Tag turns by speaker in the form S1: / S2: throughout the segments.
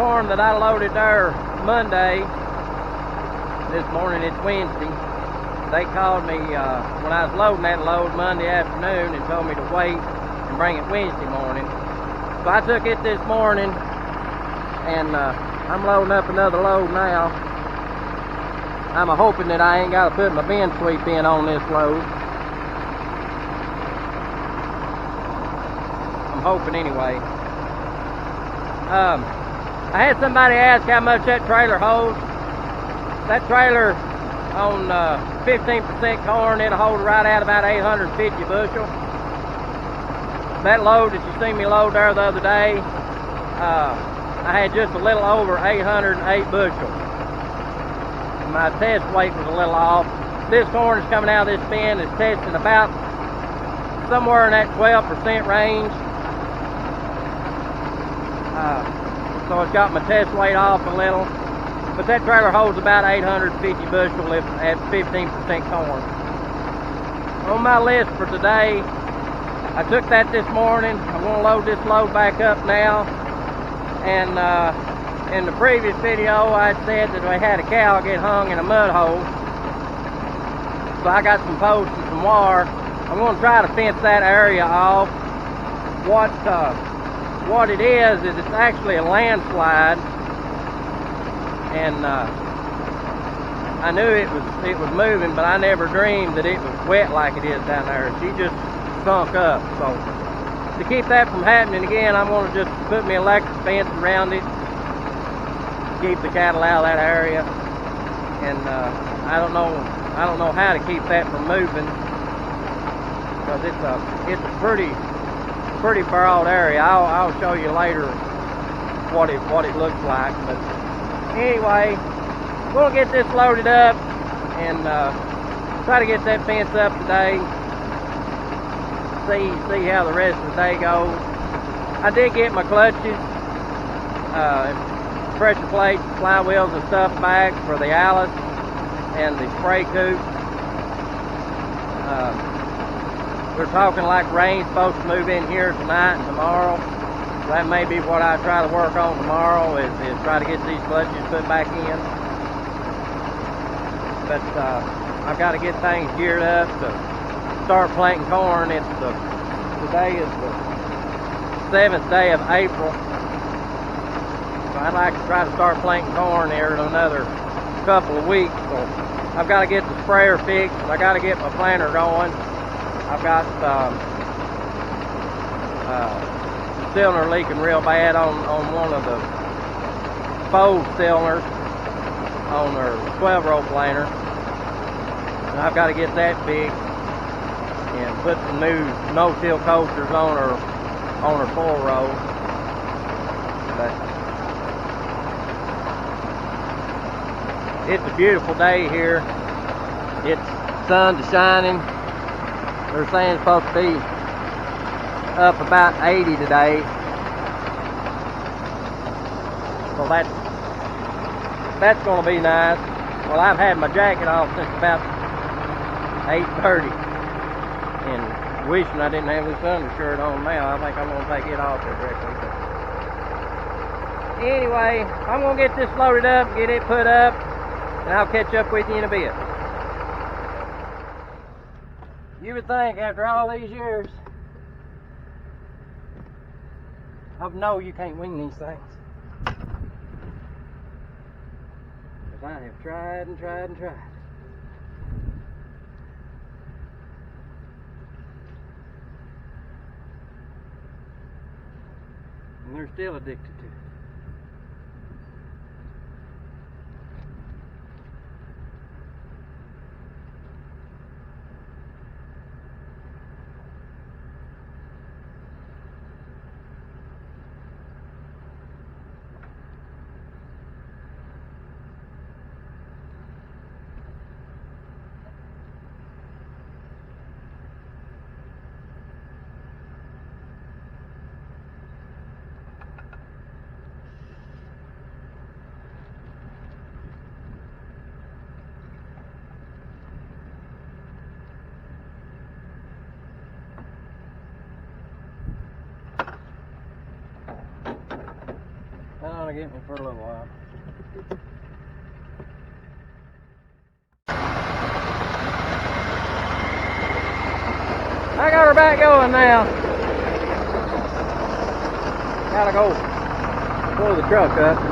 S1: corn that I loaded there Monday. This morning it's Wednesday. They called me when I was loading that load Monday afternoon and told me to wait and bring it Wednesday morning. So I took it this morning, and I'm loading up another load now. I'm hoping that I ain't got to put my bin sweep in on this load. I'm hoping anyway. I had somebody ask how much that trailer holds. That trailer on 15% corn, it'll hold right at about 850 bushel. That load that you seen me load there the other day, I had just a little over 808 bushel. My test weight was a little off. This corn is coming out of this bin is testing about somewhere in that 12% range. So it's got my test weight off a little. But that trailer holds about 850 bushel at 15% corn. On my list for today, I took that this morning. I'm going to load this load back up now. And in the previous video, I said that I had a cow get hung in a mud hole. So I got some posts and some wire. I'm going to try to fence that area off. What it is it's actually a landslide. And I knew it was moving, but I never dreamed that it was wet like it is down there. She just sunk up. So to keep that from happening again, I'm going to just put me electric fence around it, keep the cattle out of that area. And I don't know how to keep that from moving, because it's a pretty broad area. I'll show you later what it looks like. But anyway, we'll get this loaded up and try to get that fence up today. See how the rest of the day goes. I did get my clutches, pressure plates, flywheels and stuff back for the Alice and the spray coupe. We're talking like rain's supposed to move in here tonight and tomorrow. So that may be what I try to work on tomorrow, is try to get these clutches put back in. But I've got to get things geared up to start planting corn. Today is the 7th day of April. So I'd like to try to start planting corn here in another couple of weeks. So I've got to get the sprayer fixed. I got to get my planter going. I've got cylinder leaking real bad on one of the fold cylinders on her 12-row planter. And I've got to get that fixed and put some new no-till coasters on her 4-row. But it's a beautiful day here. It's sun to shining. They're saying it's supposed to be up about 80 today. So that's going to be nice. Well, I've had my jacket off since about 8:30, and wishing I didn't have this undershirt on now. I think I'm going to take it off there directly. But anyway, I'm going to get this loaded up, get it put up, and I'll catch up with you in a bit. You would think after all these years, I know you can't wing these things. Because I have tried and tried and tried. And they're still addicted to it. get me for a little while. I got her back going now. Gotta go pull the truck up.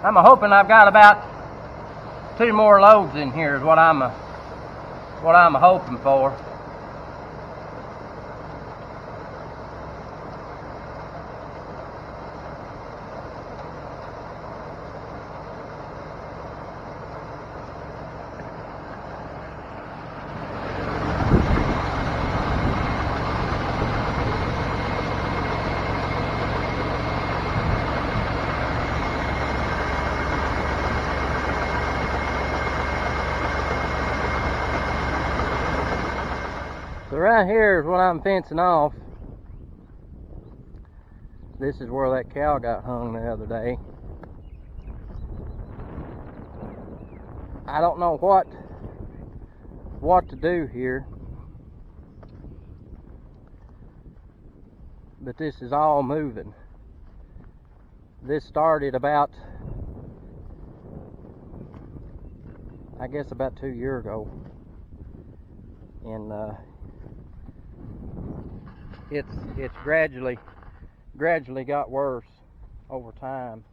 S1: I'm hoping I've got about 2 more loads in here is what I'm hoping for. So right here is what I'm fencing off. This is where that cow got hung the other day. I don't know what to do here, but this is all moving. This started about, I guess about 2 years ago, and it's gradually got worse over time,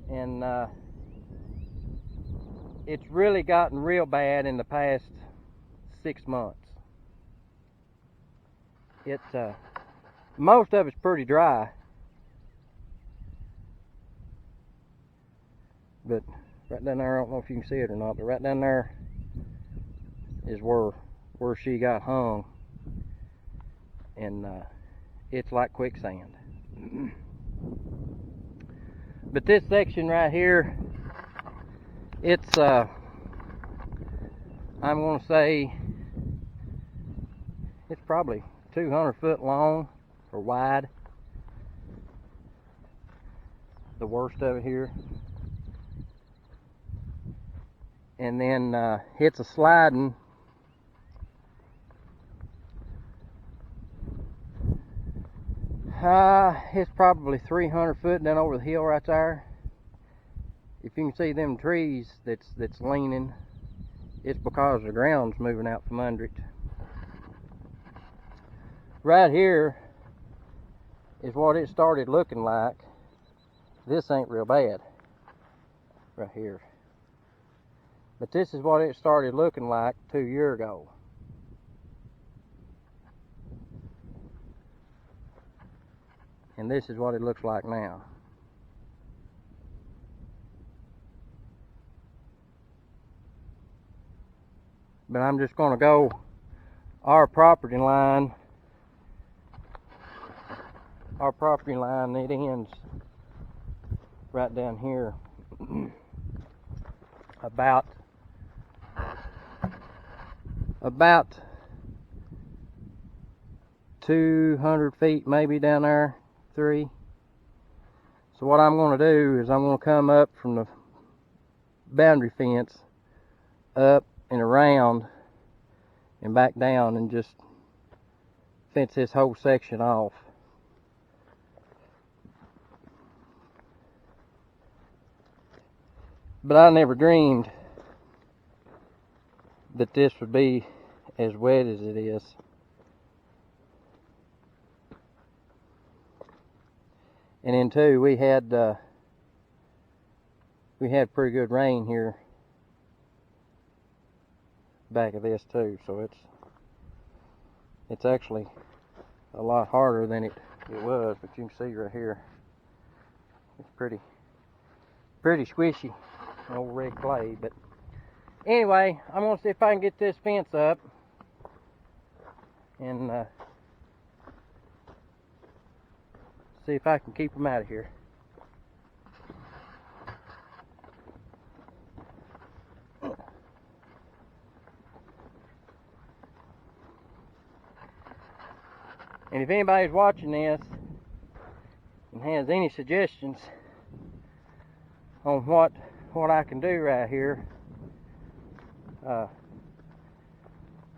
S1: and it's really gotten real bad in the past 6 months. Most of it's pretty dry, but right down there, I don't know if you can see it or not, but right down there is where she got hung, and it's like quicksand. But this section right here, it's I'm going to say it's probably 200 foot long or wide, the worst of it here. And then it's a sliding It's probably 300 foot down over the hill right there. If you can see them trees that's leaning, it's because the ground's moving out from under it. Right here is what it started looking like. This ain't real bad, right here. But this is what it started looking like 2 years ago. And this is what it looks like now. But I'm just going to go our property line. Our property line, it ends right down here. about 200 feet maybe down there, 3. So what I'm going to do is I'm going to come up from the boundary fence up and around and back down and just fence this whole section off. But I never dreamed that this would be as wet as it is. And then too, we had pretty good rain here back of this too, so it's actually a lot harder than it was. But you can see right here, it's pretty squishy, old red clay. But anyway, I'm gonna see if I can get this fence up and see if I can keep them out of here. And if anybody's watching this and has any suggestions on what I can do right here,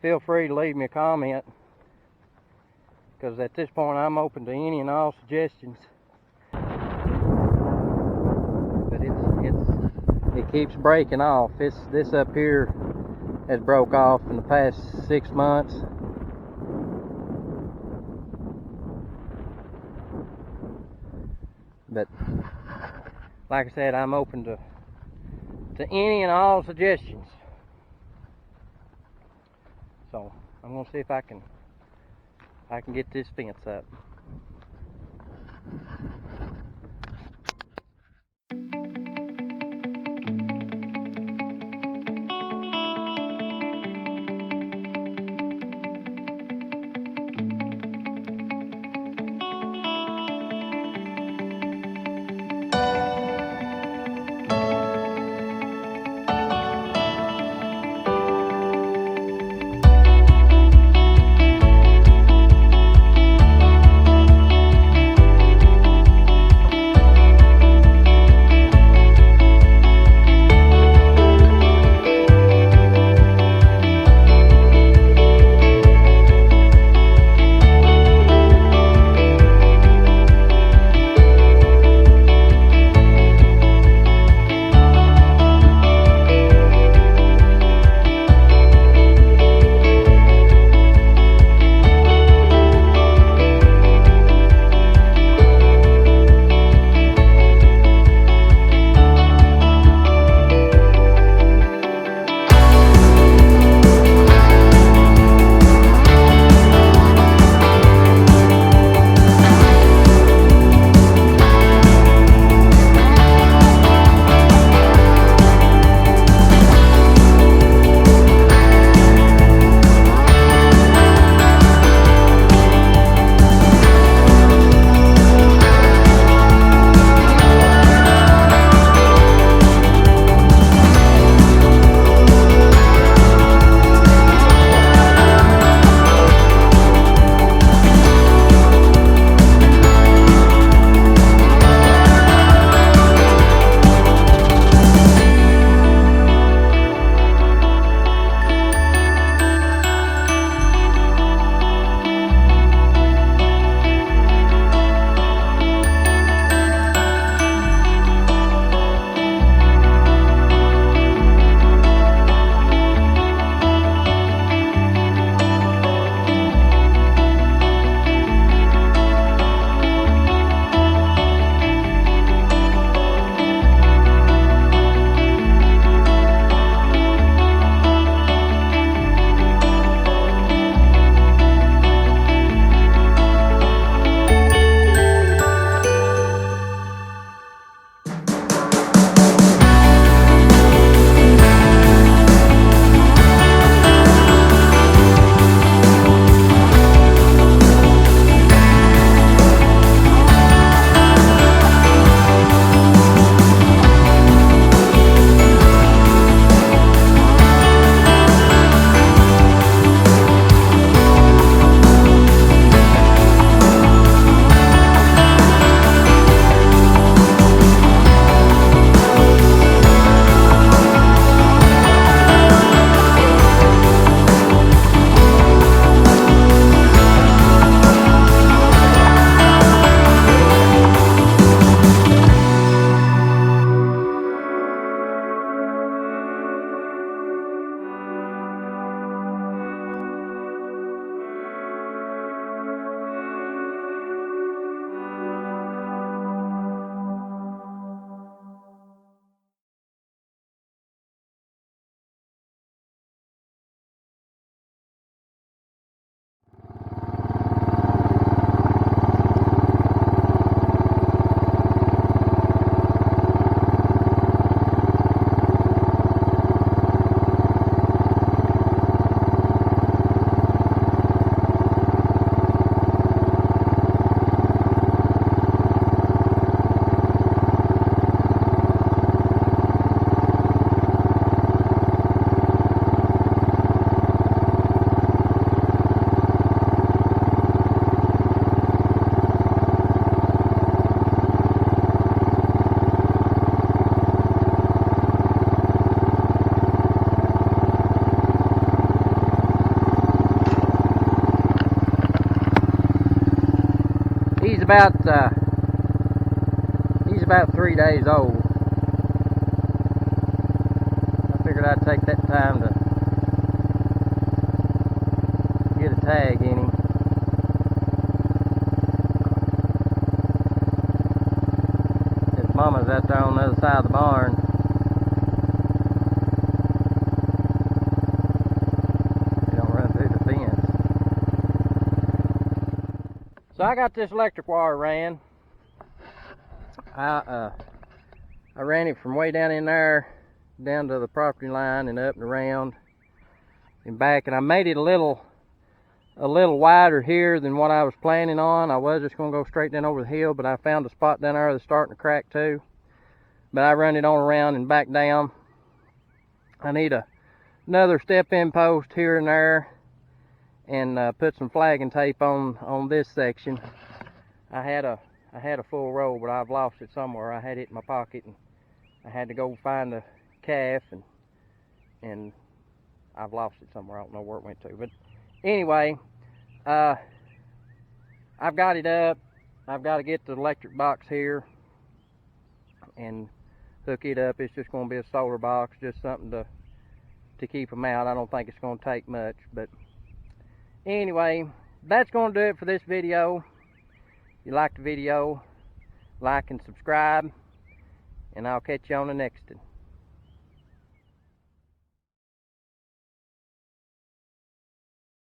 S1: feel free to leave me a comment, because at this point I'm open to any and all suggestions. But it keeps breaking off. This up here has broke off in the past 6 months. But like I said, I'm open to any and all suggestions. So I'm gonna see if I can get this fence up. about 3 days old. I figured I'd take that time to get a tag in him. His mama's out there on the other side of the barn. They don't run through the fence. So I got this electric wire ran. I ran it from way down in there down to the property line and up and around and back, and I made it a little wider here than what I was planning on. I was just going to go straight down over the hill, but I found a spot down there that's starting to crack too. But I run it on around and back down. I need another step-in post here and there, and put some flagging tape on this section. I had a full roll, but I've lost it somewhere. I had it in my pocket, and I had to go find the calf, and I've lost it somewhere. I don't know where it went to. But anyway, I've got it up. I've got to get the electric box here and hook it up. It's just going to be a solar box, just something to keep them out. I don't think it's going to take much. But anyway, that's going to do it for this video. If you like the video, like and subscribe, and I'll catch you on the next one.